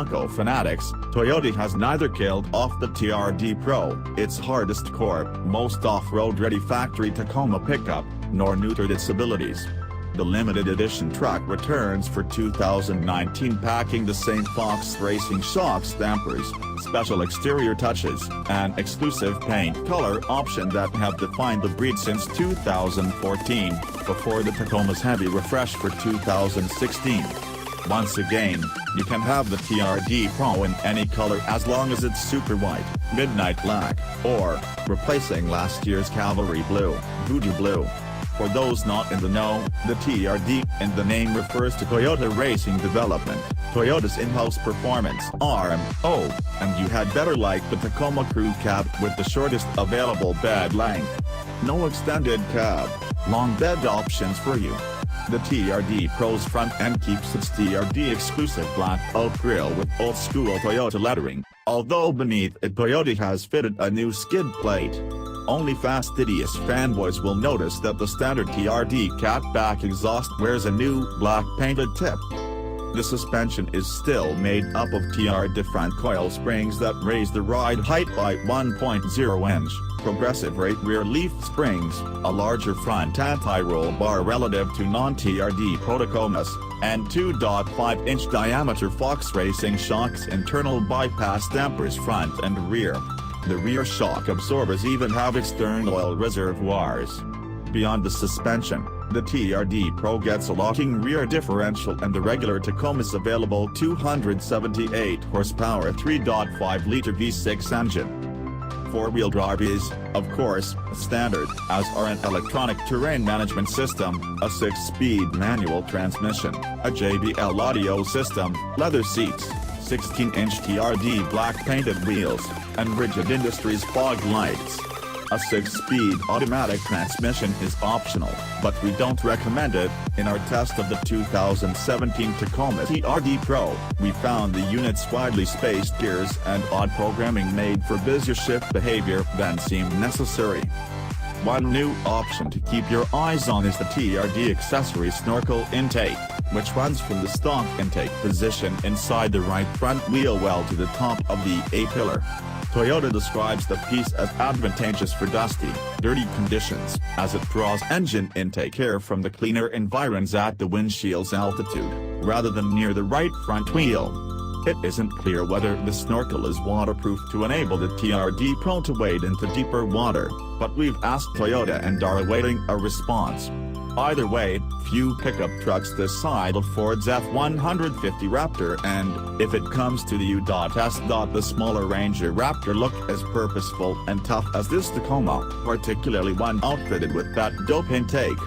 Taco fanatics, Toyota has neither killed off the TRD Pro, its hardest core, most off-road ready factory Tacoma pickup, nor neutered its abilities. The limited edition truck returns for 2019 packing the same Fox Racing Shox dampers, special exterior touches, and exclusive paint color option that have defined the breed since 2014, before the Tacoma's heavy refresh for 2016. Once again, you can have the TRD Pro in any color as long as it's super white, midnight black, or, replacing last year's cavalry blue, voodoo blue. For those not in the know, the TRD in the name refers to Toyota Racing Development, Toyota's in-house performance arm, and you had better like the Tacoma Crew Cab with the shortest available bed length. No extended cab, long bed options for you. The TRD Pro's front end keeps its TRD exclusive black oak grille with old-school Toyota lettering, although beneath it Toyota has fitted a new skid plate. Only fastidious fanboys will notice that the standard TRD catback exhaust wears a new, black painted tip. The suspension is still made up of TRD front coil springs that raise the ride height by 1.0-inch, progressive rate rear leaf springs, a larger front anti-roll bar relative to non-TRD Pro Tacomas, and 2.5-inch diameter Fox Racing Shox internal bypass dampers front and rear. The rear shock absorbers even have external oil reservoirs. Beyond the suspension, the TRD Pro gets a locking rear differential and the regular Tacoma's available 278 horsepower 3.5-liter V6 engine. Four-wheel drive is, of course, standard, as are an electronic terrain management system, a 6-speed manual transmission, a JBL audio system, leather seats, 16-inch TRD black painted wheels, and Rigid Industries fog lights. A 6-speed automatic transmission is optional, but we don't recommend it. In our test of the 2017 Tacoma TRD Pro, we found the unit's widely spaced gears and odd programming made for busier shift behavior than seemed necessary. One new option to keep your eyes on is the TRD accessory snorkel intake, which runs from the stock intake position inside the right front wheel well to the top of the A-pillar. Toyota describes the piece as advantageous for dusty, dirty conditions, as it draws engine intake air from the cleaner environs at the windshield's altitude, rather than near the right front wheel. It isn't clear whether the snorkel is waterproof to enable the TRD Pro to wade into deeper water, but we've asked Toyota and are awaiting a response. Either way, few pickup trucks this side of Ford's F-150 Raptor and, if it comes to the U.S. The smaller Ranger Raptor look as purposeful and tough as this Tacoma, particularly one outfitted with that dope intake.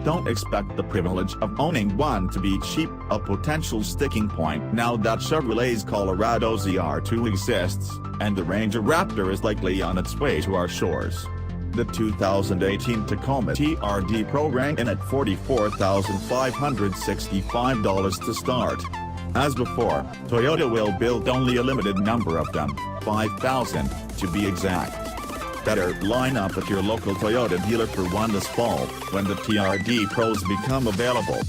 Don't expect the privilege of owning one to be cheap, a potential sticking point now that Chevrolet's Colorado ZR2 exists, and the Ranger Raptor is likely on its way to our shores. The 2018 Tacoma TRD Pro rang in at $44,565 to start. As before, Toyota will build only a limited number of them, 5,000, to be exact. Better line up at your local Toyota dealer for one this fall, when the TRD Pros become available.